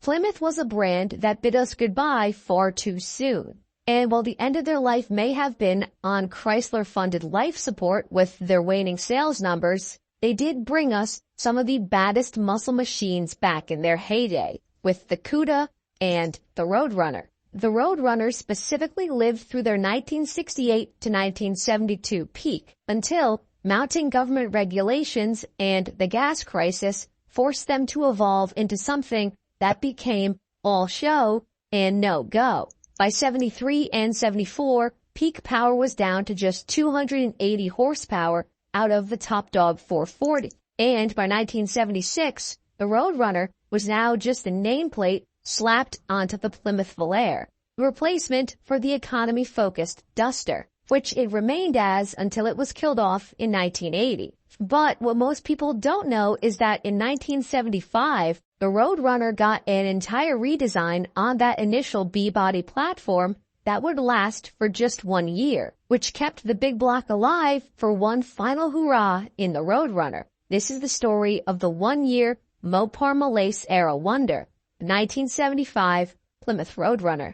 Plymouth was a brand that bid us goodbye far too soon. And while the end of their life may have been on Chrysler-funded life support with their waning sales numbers, they did bring us some of the baddest muscle machines back in their heyday, with the Cuda and the Roadrunner. The Roadrunner specifically lived through their 1968 to 1972 peak until mounting government regulations and the gas crisis forced them to evolve into something that became all show and no go. By 73 and 74, peak power was down to just 280 horsepower out of the top dog 440. And by 1976, the Roadrunner was now just a nameplate slapped onto the Plymouth Valere, the replacement for the economy-focused Duster, which it remained as until it was killed off in 1980. But what most people don't know is that in 1975, the Roadrunner got an entire redesign on that initial B-body platform that would last for just 1 year, which kept the big block alive for one final hurrah in the Roadrunner. This is the story of the 1-year Mopar Malaise era wonder, the 1975 Plymouth Roadrunner.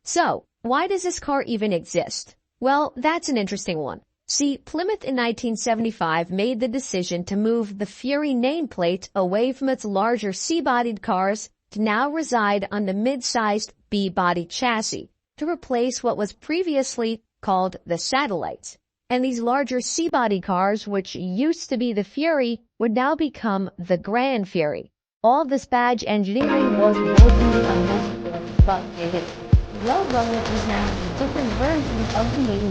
So, why does this car even exist? Well, that's an interesting one. See, Plymouth in 1975 made the decision to move the Fury nameplate away from its larger C-bodied cars to now reside on the mid-sized B-body chassis to replace what was previously called the Satellite. And these larger C-body cars, which used to be the Fury, would now become the Grand Fury. All this badge engineering was woefully unnecessary, but it Roadrunner is now a different version of the late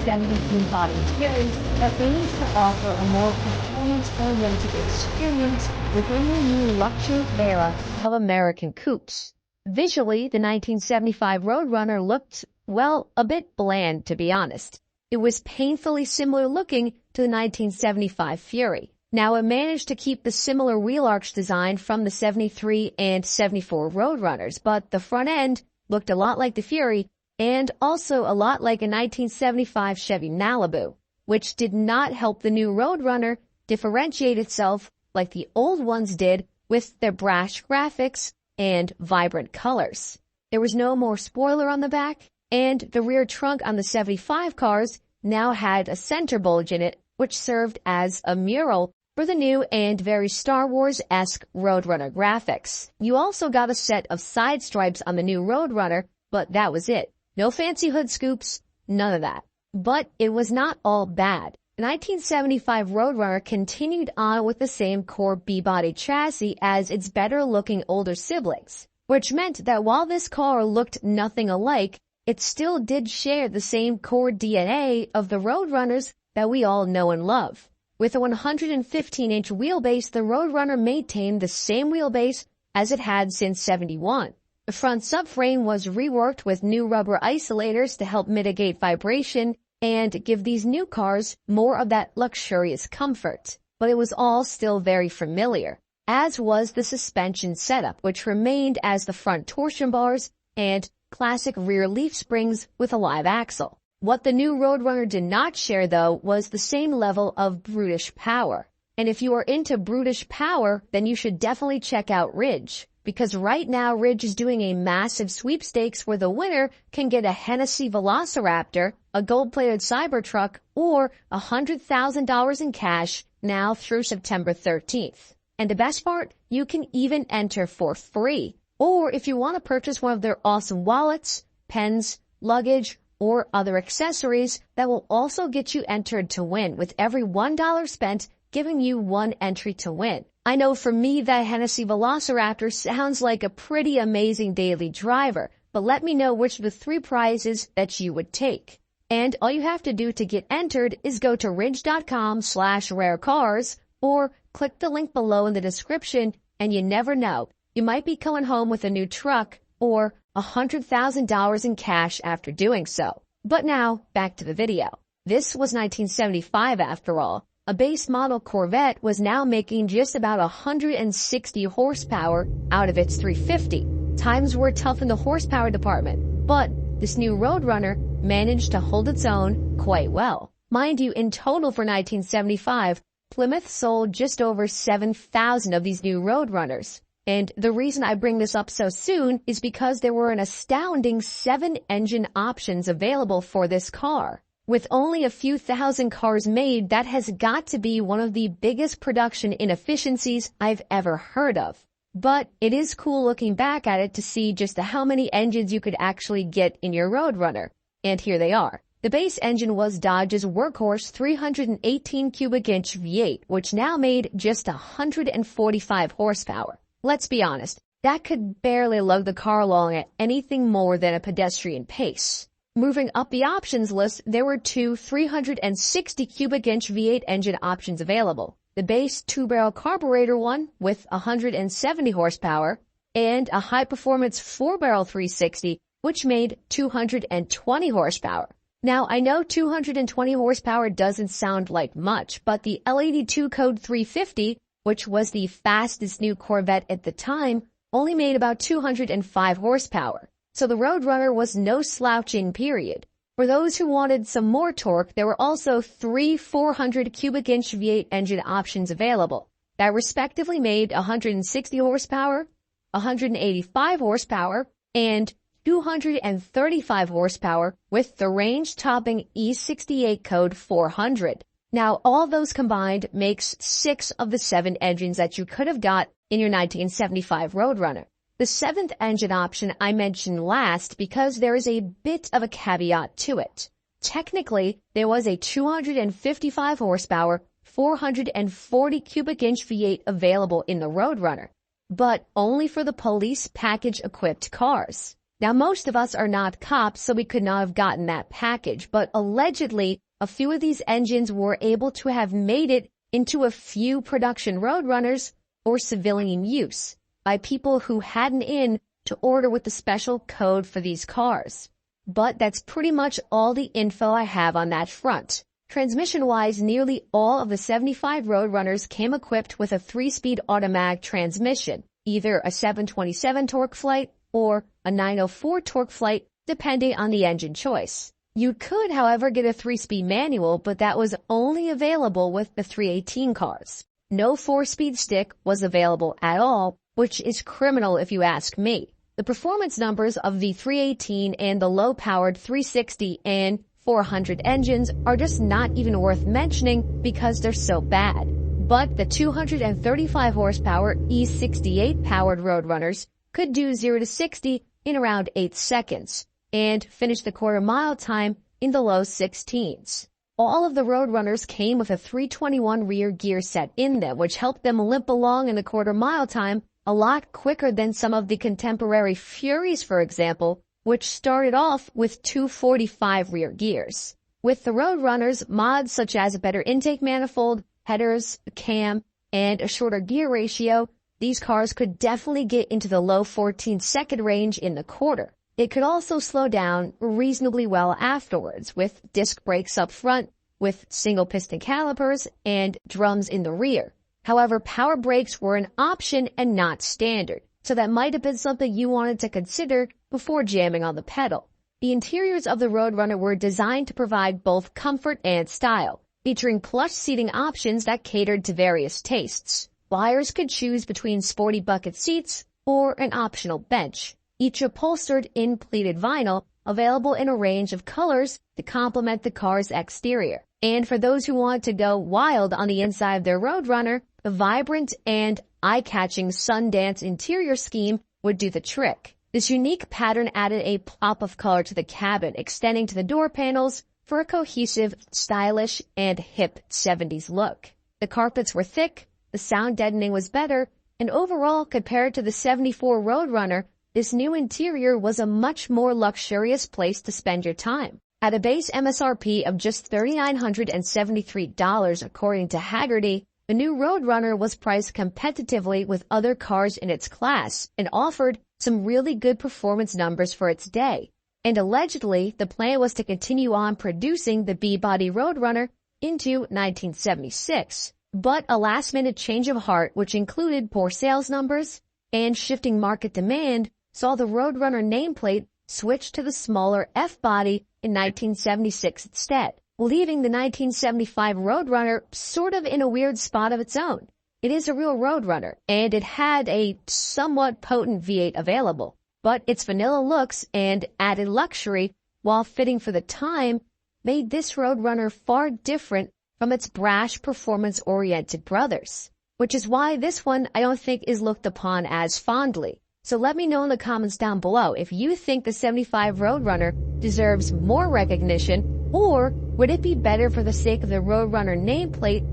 1970s body series that aims to offer a more performance-oriented experience within the new luxury era of American coupes. Visually, the 1975 Roadrunner looked, well, a bit bland, to be honest. It was painfully similar looking to the 1975 Fury. Now, it managed to keep the similar wheel arch design from the 73 and 74 Roadrunners, but the front end looked a lot like the Fury and also a lot like a 1975 Chevy Malibu, which did not help the new Roadrunner differentiate itself like the old ones did with their brash graphics and vibrant colors. There was no more spoiler on the back, and the rear trunk on the 75 cars now had a center bulge in it, which served as a mural for the new and very Star Wars-esque Roadrunner graphics. You also got a set of side stripes on the new Roadrunner, but that was it. No fancy hood scoops, none of that. But it was not all bad. The 1975 Roadrunner continued on with the same core B-body chassis as its better-looking older siblings, which meant that while this car looked nothing alike, it still did share the same core DNA of the Roadrunners that we all know and love. With a 115-inch wheelbase, the Roadrunner maintained the same wheelbase as it had since '71. The front subframe was reworked with new rubber isolators to help mitigate vibration and give these new cars more of that luxurious comfort. But it was all still very familiar, as was the suspension setup, which remained as the front torsion bars and classic rear leaf springs with a live axle. What the new Roadrunner did not share, though, was the same level of brutish power. And if you are into brutish power, then you should definitely check out Ridge. Because right now, Ridge is doing a massive sweepstakes where the winner can get a Hennessy Velociraptor, a gold-plated Cybertruck, or $100,000 in cash now through September 13th. And the best part, you can even enter for free. Or if you want to purchase one of their awesome wallets, pens, luggage, or other accessories that will also get you entered to win, with every $1 spent giving you one entry to win. I know for me that Hennessy Velociraptor sounds like a pretty amazing daily driver, but let me know which of the 3 prizes that you would take. And all you have to do to get entered is go to ridge.com/rarecars or click the link below in the description, and you never know. You might be coming home with a new truck or $100,000 in cash after doing so. But now, back to the video. This was 1975 after all. A base model Corvette was now making just about 160 horsepower out of its 350. Times were tough in the horsepower department, but this new Roadrunner managed to hold its own quite well. Mind you, in total for 1975, Plymouth sold just over 7,000 of these new Roadrunners. And the reason I bring this up so soon is because there were an astounding 7 engine options available for this car. With only a few thousand cars made, that has got to be one of the biggest production inefficiencies I've ever heard of. But it is cool looking back at it to see just how many engines you could actually get in your Roadrunner. And here they are. The base engine was Dodge's workhorse 318 cubic inch V8, which now made just 145 horsepower. Let's be honest, that could barely lug the car along at anything more than a pedestrian pace. Moving up the options list, there were 2 360 cubic inch V8 engine options available. The base 2-barrel carburetor one with 170 horsepower and a high-performance 4-barrel 360, which made 220 horsepower. Now, I know 220 horsepower doesn't sound like much, but the L82 Code 350, which was the fastest new Corvette at the time, only made about 205 horsepower. So the Roadrunner was no slouch in period. For those who wanted some more torque, there were also 3 400 cubic inch V8 engine options available that respectively made 160 horsepower, 185 horsepower, and 235 horsepower with the range-topping E68 Code 400. Now, all those combined makes 6 of the 7 engines that you could have got in your 1975 Roadrunner. The 7th engine option I mentioned last because there is a bit of a caveat to it. Technically, there was a 255 horsepower, 440 cubic inch V8 available in the Roadrunner, but only for the police package-equipped cars. Now, most of us are not cops, so we could not have gotten that package, but allegedly, a few of these engines were able to have made it into a few production Roadrunners or civilian use by people who had an in to order with the special code for these cars. But that's pretty much all the info I have on that front. Transmission-wise, nearly all of the 75 Roadrunners came equipped with a 3-speed automatic transmission, either a 727 torque flight or a 904 torque flight, depending on the engine choice. You could, however, get a 3-speed manual, but that was only available with the 318 cars. No 4-speed stick was available at all, which is criminal if you ask me. The performance numbers of the 318 and the low-powered 360 and 400 engines are just not even worth mentioning because they're so bad. But the 235 horsepower E68 powered Roadrunners could do 0 to 60 in around 8 seconds and finish the quarter-mile time in the low 16s. All of the Roadrunners came with a 321 rear gear set in them, which helped them limp along in the quarter-mile time a lot quicker than some of the contemporary Furies, for example, which started off with 245 rear gears. With the Roadrunners, mods such as a better intake manifold, headers, a cam, and a shorter gear ratio, these cars could definitely get into the low 14-second range in the quarter. It could also slow down reasonably well afterwards, with disc brakes up front, with single-piston calipers, and drums in the rear. However, power brakes were an option and not standard, so that might have been something you wanted to consider before jamming on the pedal. The interiors of the Roadrunner were designed to provide both comfort and style, featuring plush seating options that catered to various tastes. Buyers could choose between sporty bucket seats or an optional bench, each upholstered in pleated vinyl, available in a range of colors to complement the car's exterior. And for those who want to go wild on the inside of their Roadrunner, the vibrant and eye-catching Sundance interior scheme would do the trick. This unique pattern added a pop of color to the cabin, extending to the door panels for a cohesive, stylish, and hip 70s look. The carpets were thick, the sound deadening was better, and overall, compared to the 74 Roadrunner, this new interior was a much more luxurious place to spend your time. At a base MSRP of just $3,973 according to Haggerty, the new Roadrunner was priced competitively with other cars in its class and offered some really good performance numbers for its day. And allegedly, the plan was to continue on producing the B-body Roadrunner into 1976. But a last-minute change of heart, which included poor sales numbers and shifting market demand, saw the Roadrunner nameplate switch to the smaller F-body in 1976 instead. leaving the 1975 Roadrunner sort of in a weird spot of its own. It is a real Roadrunner, and it had a somewhat potent V8 available, but its vanilla looks and added luxury, while fitting for the time, made this Roadrunner far different from its brash, performance-oriented brothers, which is why this one I don't think is looked upon as fondly. So let me know in the comments down below if you think the 75 Roadrunner deserves more recognition, or would it be better for the sake of the Roadrunner nameplate